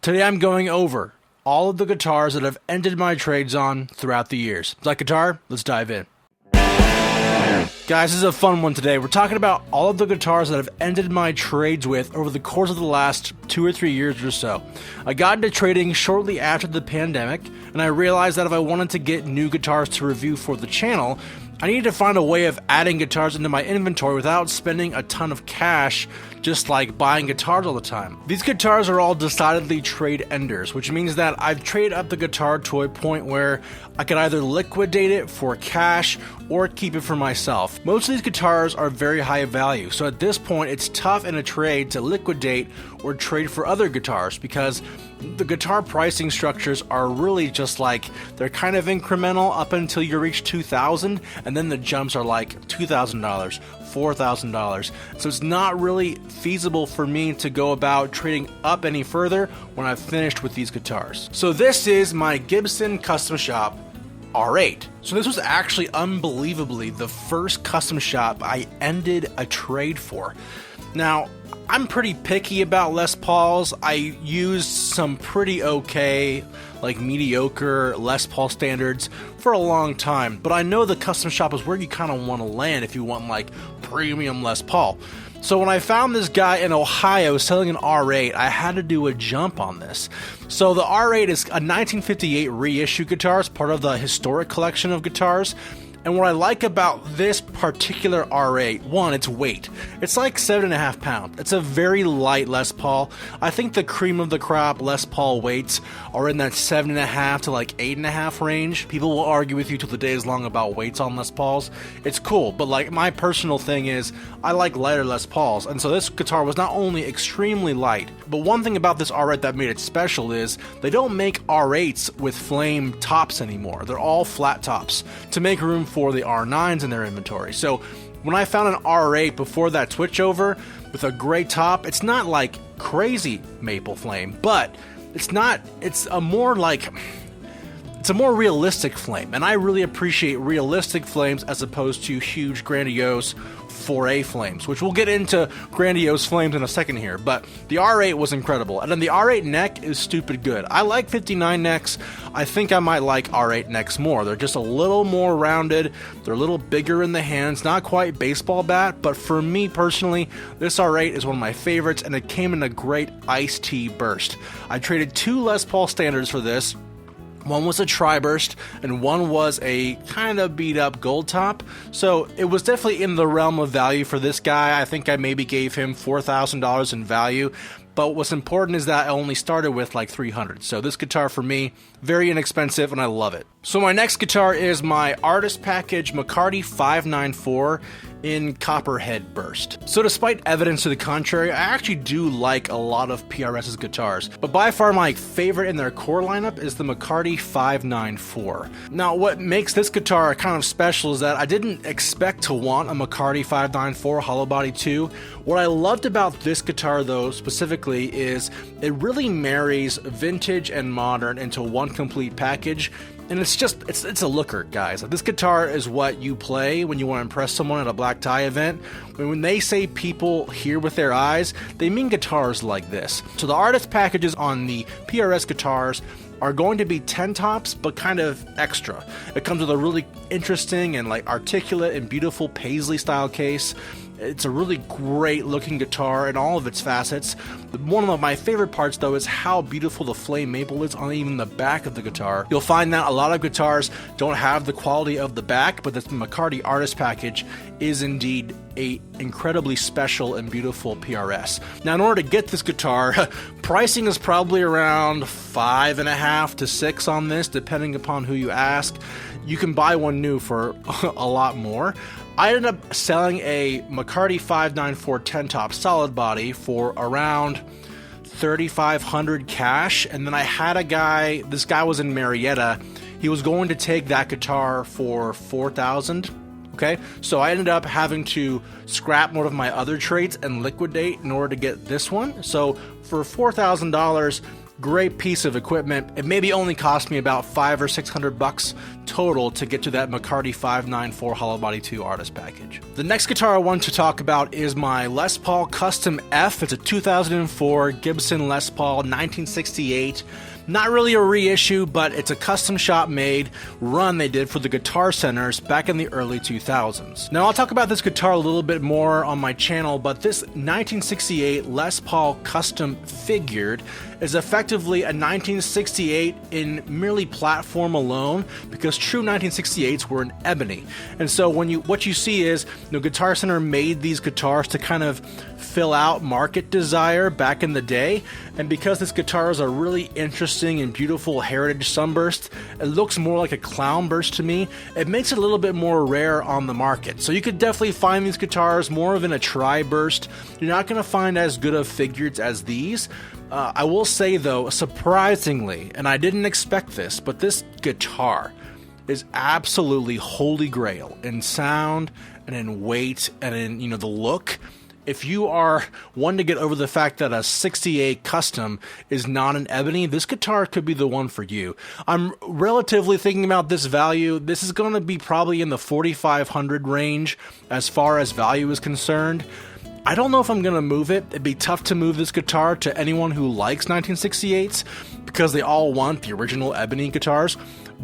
Today I'm going over all of the guitars that I've ended my trades on throughout the years. Like guitar? Let's dive in. Guys, this is a fun one today. We're talking about all of the guitars that I've ended my trades with over the course of the last 2 or 3 years or so. I got into trading shortly after the pandemic, and I realized that if I wanted to get new guitars to review for the channel, I needed to find a way of adding guitars into my inventory without spending a ton of cash just like buying guitars all the time. These guitars are all decidedly trade enders, which means that I've traded up the guitar to a point where I could either liquidate it for cash or keep it for myself. Most of these guitars are very high value, so at this point it's tough in a trade to liquidate or trade for other guitars because the guitar pricing structures are really just like, they're kind of incremental up until you reach $2,000, and then the jumps are like $2,000, $4,000. So it's not really feasible for me to go about trading up any further when I've finished with these guitars. So this is my Gibson Custom Shop R8. So this was actually unbelievably the first custom shop I ended a trade for. Now, I'm pretty picky about Les Pauls. I used some pretty okay, like mediocre Les Paul standards for a long time, but I know the custom shop is where you kind of want to land if you want like premium Les Paul. So when I found this guy in Ohio selling an R8, I had to do a jump on this. So the R8 is a 1958 reissue guitar. It's part of the historic collection of guitars. And what I like about this particular R8, one, its weight. It's like 7.5 pounds. It's a very light Les Paul. I think the cream of the crop Les Paul weights are in that 7.5 to like 8.5 range. People will argue with you till the day is long about weights on Les Pauls. It's cool, but like my personal thing is I like lighter Les Pauls. And so this guitar was not only extremely light, but one thing about this R8 that made it special is they don't make R8s with flame tops anymore. They're all flat tops to make room for the R9s in their inventory. So when I found an R8 before that switchover with a gray top, it's not like crazy maple flame, but it's a more realistic flame, and I really appreciate realistic flames as opposed to huge grandiose 4A flames, which we'll get into grandiose flames in a second here, but the R8 was incredible. And then the R8 neck is stupid good. I like 59 necks. I think I might like R8 necks more. They're just a little more rounded. They're a little bigger in the hands, not quite baseball bat, but for me personally, this R8 is one of my favorites, and it came in a great iced tea burst. I traded 2 Les Paul standards for this. One was a tri-burst, and one was a kind of beat-up gold top. So it was definitely in the realm of value for this guy. I think I maybe gave him $4,000 in value. But what's important is that I only started with like $300. So this guitar for me, very inexpensive, and I love it. So my next guitar is my artist package McCarty 594 in Copperhead Burst. So despite evidence to the contrary, I actually do like a lot of PRS's guitars, but by far my favorite in their core lineup is the McCarty 594. Now what makes this guitar kind of special is that I didn't expect to want a McCarty 594 Hollowbody 2. What I loved about this guitar though specifically is it really marries vintage and modern into one complete package. And it's a looker, guys. This guitar is what you play when you want to impress someone at a black tie event. When they say people hear with their eyes, they mean guitars like this. So the artist packages on the PRS guitars are going to be 10 tops, but kind of extra. It comes with a really interesting and like articulate and beautiful paisley style case. It's a really great looking guitar in all of its facets. One of my favorite parts though is how beautiful the flame maple is on even the back of the guitar. You'll find that a lot of guitars don't have the quality of the back, but the McCarty artist package is indeed a incredibly special and beautiful PRS. Now in order to get this guitar, pricing is probably around $5.5 to $6 on this, depending upon who you ask. You can buy one new for a lot more. I ended up selling a McCarty 594 10-top solid body for around $3,500 cash, and then I had a guy, this guy was in Marietta, he was going to take that guitar for $4,000. Okay, so I ended up having to scrap one of my other trades and liquidate in order to get this one. So for $4,000, Great piece of equipment. It maybe only cost me about $500 or $600 total to get to that McCarty 594 Hollowbody 2 artist package. The next guitar I want to talk about is my Les Paul Custom F. It's a 2004 Gibson Les Paul 1968. Not really a reissue, but it's a custom shop made run they did for the Guitar Centers back in the early 2000s. Now I'll talk about this guitar a little bit more on my channel, but this 1968 Les Paul Custom Figured is effectively a 1968 in merely platform alone, because true 1968s were in ebony. And so what you see is, Guitar Center made these guitars to kind of fill out market desire back in the day, and because this guitar is a really interesting and beautiful heritage sunburst, it looks more like a clown burst to me. It makes it a little bit more rare on the market. So you could definitely find these guitars more of in a tri-burst. You're not going to find as good of figures as these. I will say though, surprisingly, and I didn't expect this, but this guitar is absolutely holy grail in sound and in weight and in, the look. If you are one to get over the fact that a 68 Custom is not an ebony, this guitar could be the one for you. I'm relatively thinking about this value. This is going to be probably in the $4,500 range as far as value is concerned. I don't know if I'm going to move it. It'd be tough to move this guitar to anyone who likes 1968s because they all want the original ebony guitars.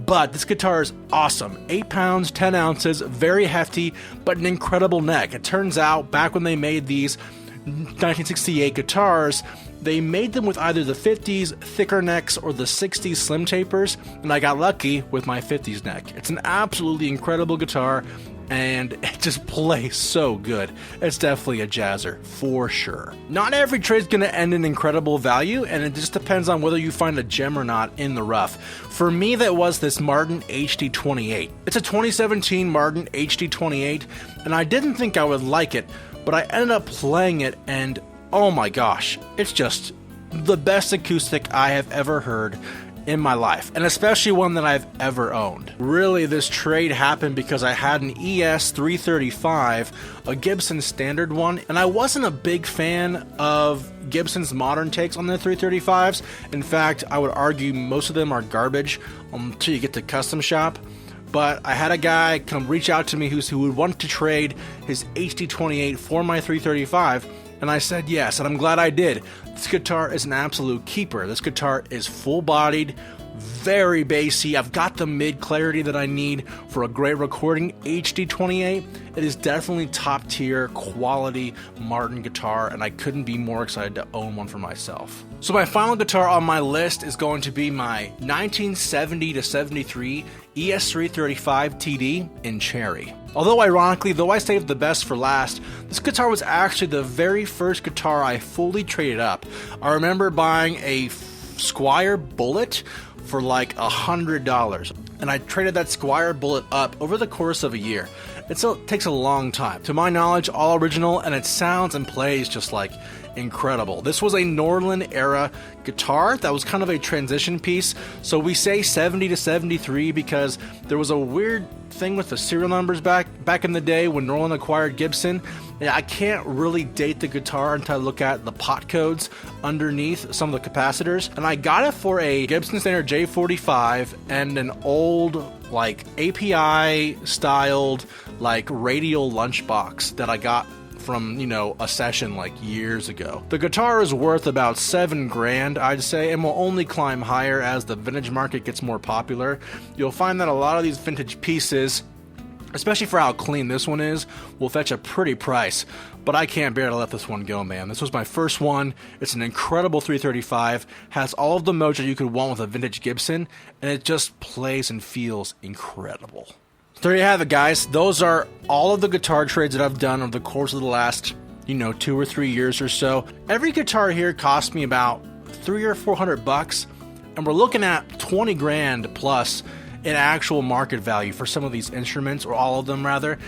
But this guitar is awesome. 8 pounds, 10 ounces, very hefty, but an incredible neck. It turns out back when they made these 1968 guitars, they made them with either the 50s thicker necks or the 60s slim tapers, and I got lucky with my 50s neck. It's an absolutely incredible guitar, and it just plays so good. It's definitely a jazzer, for sure. Not every trade's gonna end in incredible value, and it just depends on whether you find a gem or not in the rough. For me, that was this Martin HD28. It's a 2017 Martin HD28, and I didn't think I would like it, but I ended up playing it, and oh my gosh, it's just the best acoustic I have ever heard in my life, and especially one that I've ever owned. Really, this trade happened because I had an ES-335, a Gibson standard one, and I wasn't a big fan of Gibson's modern takes on the 335s. In fact, I would argue most of them are garbage until you get to custom shop. But I had a guy come reach out to me who would want to trade his HD28 for my 335, and I said yes, and I'm glad I did. This guitar is an absolute keeper. This guitar is full-bodied, very bassy. I've got the mid clarity that I need for a great recording HD28. It is definitely top-tier quality Martin guitar, and I couldn't be more excited to own one for myself. So my final guitar on my list is going to be my 1970-73 ES-335 TD in cherry. Although ironically, though I saved the best for last, this guitar was actually the very first guitar I fully traded up. I remember buying a Squier Bullet for like $100, and I traded that Squier Bullet up over the course of a year. It takes a long time. To my knowledge, all original, and it sounds and plays just like incredible. This was a Norland era guitar that was kind of a transition piece. So we say 70 to 73 because there was a weird thing with the serial numbers back in the day when Norland acquired Gibson. I can't really date the guitar until I look at the pot codes underneath some of the capacitors. And I got it for a Gibson Standard J45 and an old like API styled like radial lunchbox that I got from, a session like years ago. The guitar is worth about $7,000, I'd say, and will only climb higher as the vintage market gets more popular. You'll find that a lot of these vintage pieces, especially for how clean this one is, will fetch a pretty price, but I can't bear to let this one go, man. This was my first one. It's an incredible 335, has all of the mojo you could want with a vintage Gibson, and it just plays and feels incredible. So there you have it, guys. Those are all of the guitar trades that I've done over the course of the last, 2 or 3 years or so. Every guitar here cost me about $300 or $400, and we're looking at $20,000 plus in actual market value for some of these instruments, or all of them rather.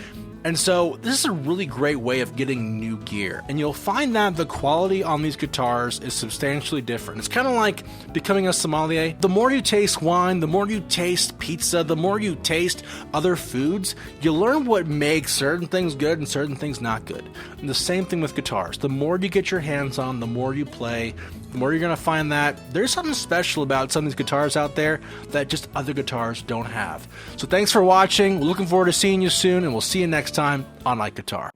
And so this is a really great way of getting new gear, and you'll find that the quality on these guitars is substantially different. It's kind of like becoming a sommelier. The more you taste wine, the more you taste pizza, the more you taste other foods, you learn what makes certain things good and certain things not good. And the same thing with guitars. The more you get your hands on, the more you play, the more you're going to find that there's something special about some of these guitars out there that just other guitars don't have. So thanks for watching. We're looking forward to seeing you soon, and we'll see you next time on IkeGuitar.